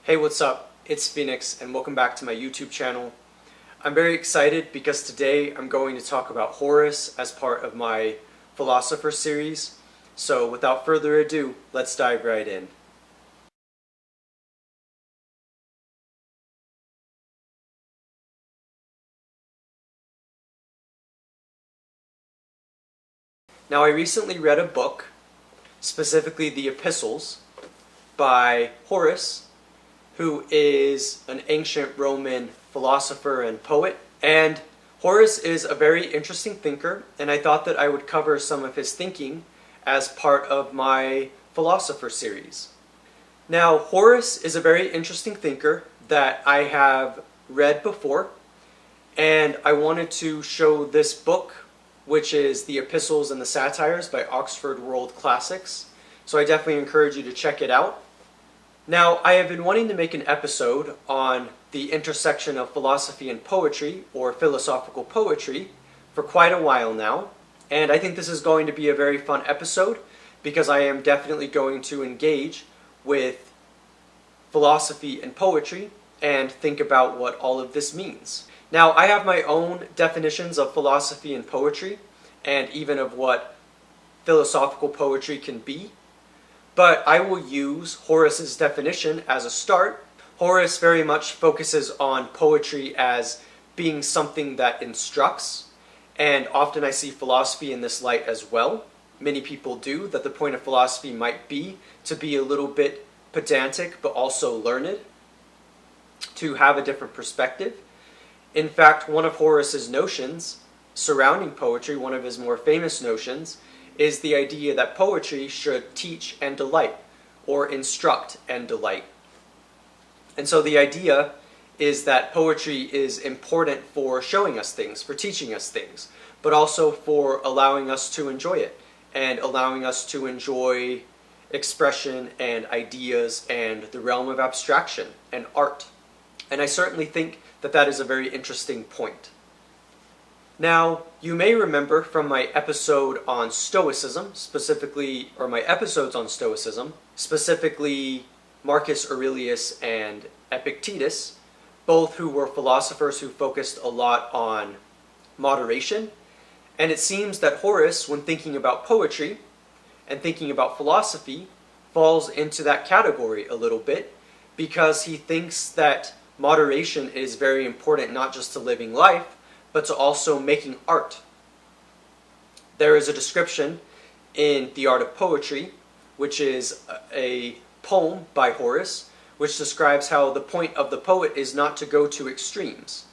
Hey, what's up? It's Phoenix and welcome back to my YouTube channel. I'm very excited because today I'm going to talk about Horace as part of my Philosopher series. So without further ado, let's dive right in. Now I recently read a book, specifically the Epistles, by Horace, who is an ancient Roman philosopher and poet. And Horace is a very interesting thinker, and I thought that I would cover some of his thinking as part of my Philosopher series. Now, Horace is a very interesting thinker that I have read before, and I wanted to show this book, which is The Epistles and the Satires by Oxford World Classics. So I definitely encourage you to check it out. Now, I have been wanting to make an episode on the intersection of philosophy and poetry, or philosophical poetry, for quite a while now, and I think this is going to be a very fun episode because I am definitely going to engage with philosophy and poetry and think about what all of this means. Now, I have my own definitions of philosophy and poetry, and even of what philosophical poetry can be, but I will use Horace's definition as a start. Horace very much focuses on poetry as being something that instructs, and often I see philosophy in this light as well. Many people do, that the point of philosophy might be to be a little bit pedantic but also learned, to have a different perspective. In fact, one of Horace's notions surrounding poetry, one of his more famous notions, is the idea that poetry should teach and delight, or instruct and delight. And so the idea is that poetry is important for showing us things, for teaching us things, but also for allowing us to enjoy it, and allowing us to enjoy expression and ideas and the realm of abstraction and art. And I certainly think that that is a very interesting point. Now, you may remember from my episode on Stoicism, specifically, or my episodes on Stoicism, specifically Marcus Aurelius and Epictetus, both who were philosophers who focused a lot on moderation. And it seems that Horace, when thinking about poetry and thinking about philosophy, falls into that category a little bit, because he thinks that moderation is very important, not just to living life, but to also making art. There is a description in The Art of Poetry, which is a poem by Horace, which describes how the point of the poet is not to go to extremes.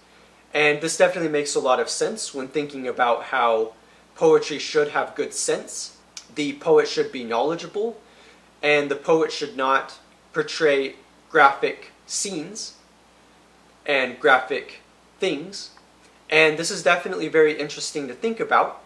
And this definitely makes a lot of sense when thinking about how poetry should have good sense. The poet should be knowledgeable, and the poet should not portray graphic scenes and graphic things. And this is definitely very interesting to think about,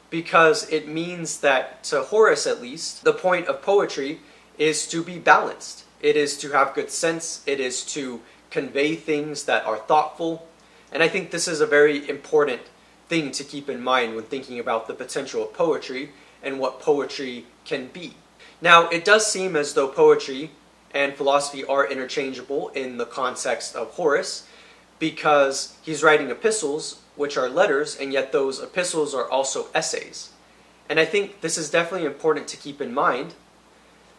because it means that, to Horace at least, the point of poetry is to be balanced. It is to have good sense. It is to convey things that are thoughtful. And I think this is a very important thing to keep in mind when thinking about the potential of poetry and what poetry can be. Now, it does seem as though poetry and philosophy are interchangeable in the context of Horace, because he's writing epistles, which are letters, and yet those epistles are also essays. And I think this is definitely important to keep in mind,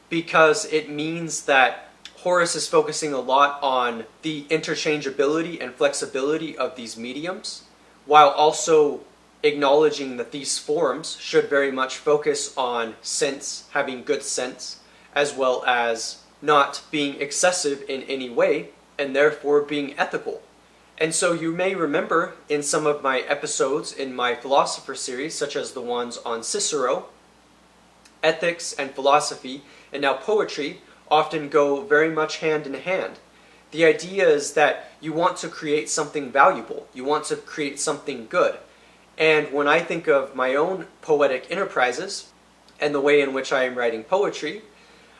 because it means that Horace is focusing a lot on the interchangeability and flexibility of these mediums, while also acknowledging that these forms should very much focus on sense, having good sense, as well as not being excessive in any way, and therefore being ethical. And so you may remember in some of my episodes in my Philosopher series, such as the ones on Cicero, ethics and philosophy, and now poetry, often go very much hand in hand. The idea is that you want to create something valuable, you want to create something good. And when I think of my own poetic enterprises and the way in which I am writing poetry,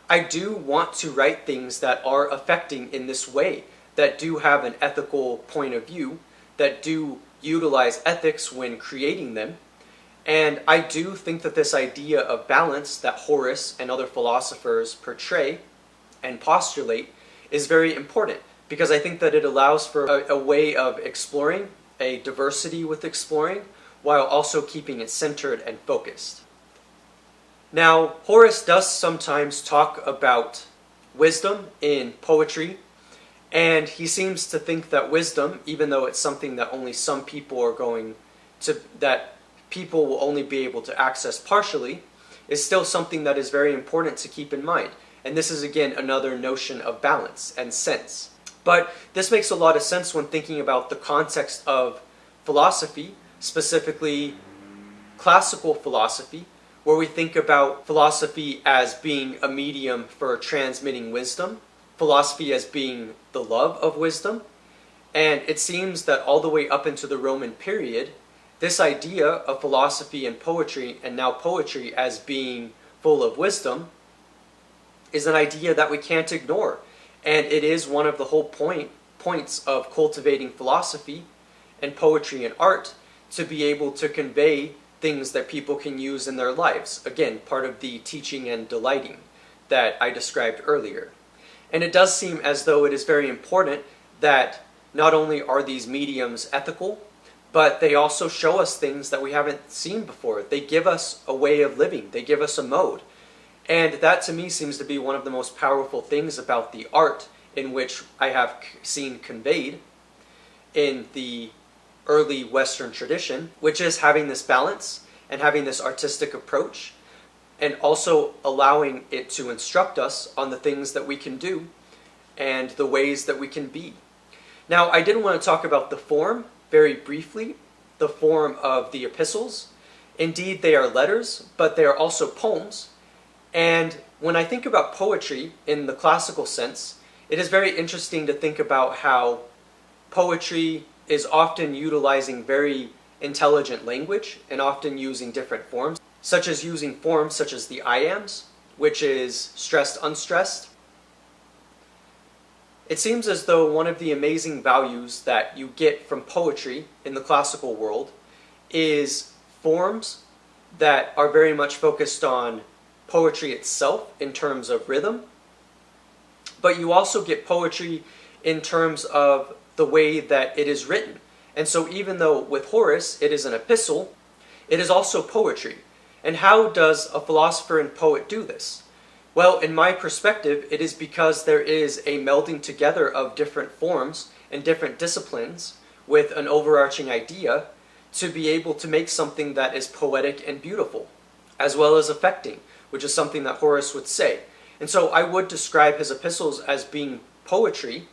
I do want to write things that are affecting in this way, that do have an ethical point of view, that do utilize ethics when creating them. And I do think that this idea of balance that Horace and other philosophers portray and postulate is very important because I think that it allows for a way of exploring, a diversity with exploring, while also keeping it centered and focused. Now, Horace does sometimes talk about wisdom in poetry, and he seems to think that wisdom, even though it's something that only some people are going to, that people will only be able to access partially, is still something that is very important to keep in mind. And this is again another notion of balance and sense. But this makes a lot of sense when thinking about the context of philosophy, specifically classical philosophy, where we think about philosophy as being a medium for transmitting wisdom, philosophy as being the love of wisdom, and it seems that all the way up into the Roman period, this idea of philosophy and poetry, and now poetry as being full of wisdom, is an idea that we can't ignore. And it is one of the whole points of cultivating philosophy and poetry and art, to be able to convey things that people can use in their lives. Again, part of the teaching and delighting that I described earlier. And it does seem as though it is very important that not only are these mediums ethical, but they also show us things that we haven't seen before. They give us a way of living. They give us a mode. And that to me seems to be one of the most powerful things about the art in which I have seen conveyed in the early Western tradition, which is having this balance and having this artistic approach, and also allowing it to instruct us on the things that we can do and the ways that we can be. Now, I did want to talk about the form very briefly, the form of the epistles. Indeed, they are letters, but they are also poems. And when I think about poetry in the classical sense, it is very interesting to think about how poetry is often utilizing very intelligent language and often using different forms, such as using forms such as the iambs, which is stressed, unstressed. It seems as though one of the amazing values that you get from poetry in the classical world is forms that are very much focused on poetry itself in terms of rhythm, but you also get poetry in terms of the way that it is written. And so even though with Horace it is an epistle, it is also poetry. And how does a philosopher and poet do this? Well, in my perspective, it is because there is a melding together of different forms and different disciplines with an overarching idea to be able to make something that is poetic and beautiful, as well as affecting, which is something that Horace would say. And so I would describe his epistles as being poetry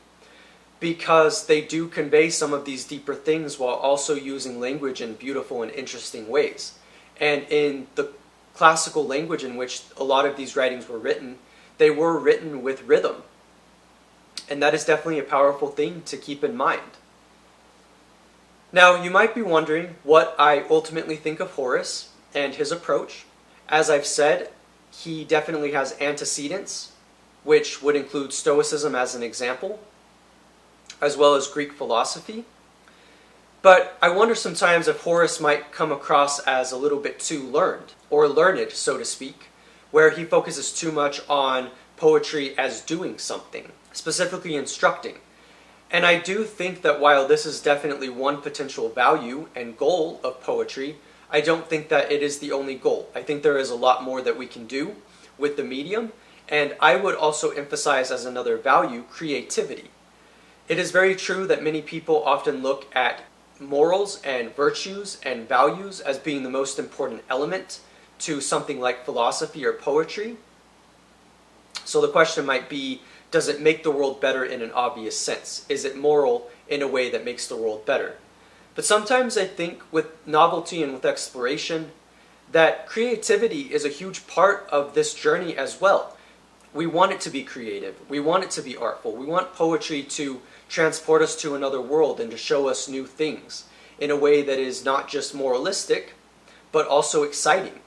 because they do convey some of these deeper things while also using language in beautiful and interesting ways. And in the classical language in which a lot of these writings were written, they were written with rhythm. And that is definitely a powerful thing to keep in mind. Now, you might be wondering what I ultimately think of Horace and his approach. As I've said, he definitely has antecedents, which would include Stoicism as an example, as well as Greek philosophy. But I wonder sometimes if Horace might come across as a little bit too learned, or learned, so to speak, where he focuses too much on poetry as doing something, specifically instructing. And I do think that while this is definitely one potential value and goal of poetry, I don't think that it is the only goal. I think there is a lot more that we can do with the medium, and I would also emphasize as another value, creativity. It is very true that many people often look at morals and virtues and values as being the most important element to something like philosophy or poetry. So the question might be, does it make the world better in an obvious sense? Is it moral in a way that makes the world better? But sometimes I think with novelty and with exploration, that creativity is a huge part of this journey as well. We want it to be creative. We want it to be artful. We want poetry to transport us to another world and to show us new things in a way that is not just moralistic, but also exciting.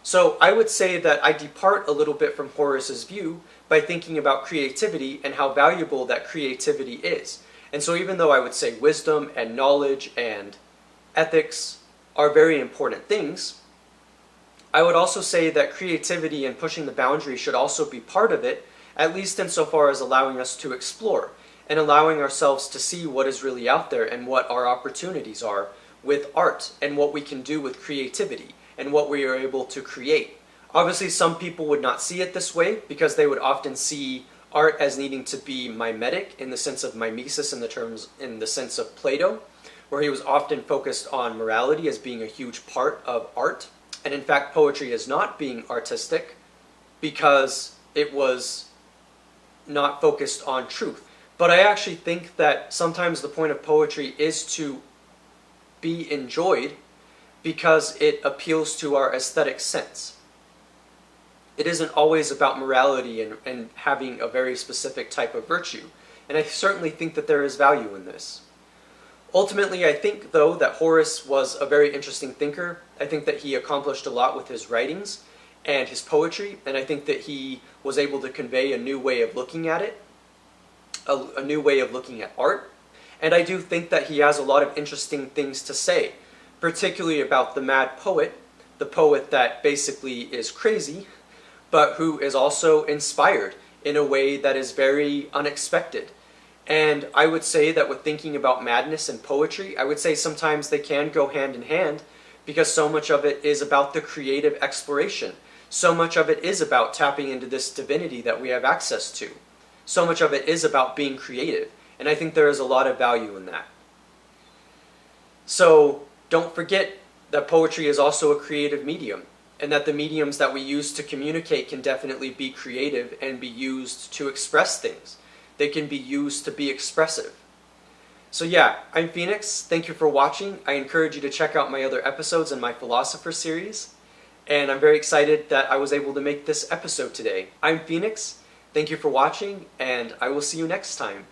So I would say that I depart a little bit from Horace's view by thinking about creativity and how valuable that creativity is. And so even though I would say wisdom and knowledge and ethics are very important things, I would also say that creativity and pushing the boundary should also be part of it, at least insofar as allowing us to explore and allowing ourselves to see what is really out there and what our opportunities are with art and what we can do with creativity and what we are able to create. Obviously, some people would not see it this way because they would often see art as needing to be mimetic in the sense of mimesis in the sense of Plato, where he was often focused on morality as being a huge part of art. And in fact, poetry is not being artistic because it was not focused on truth. But I actually think that sometimes the point of poetry is to be enjoyed because it appeals to our aesthetic sense. It isn't always about morality and having a very specific type of virtue. And I certainly think that there is value in this. Ultimately, I think, though, that Horace was a very interesting thinker. I think that he accomplished a lot with his writings and his poetry, and I think that he was able to convey a new way of looking at it, a new way of looking at art. And I do think that he has a lot of interesting things to say, particularly about the mad poet, the poet that basically is crazy, but who is also inspired in a way that is very unexpected. And I would say that with thinking about madness and poetry, I would say sometimes they can go hand in hand because so much of it is about the creative exploration. So much of it is about tapping into this divinity that we have access to. So much of it is about being creative. And I think there is a lot of value in that. So don't forget that poetry is also a creative medium, and that the mediums that we use to communicate can definitely be creative and be used to express things. They can be used to be expressive. So yeah, I'm Phoenix. Thank you for watching. I encourage you to check out my other episodes in my Philosopher series. And I'm very excited that I was able to make this episode today. I'm Phoenix. Thank you for watching, and I will see you next time.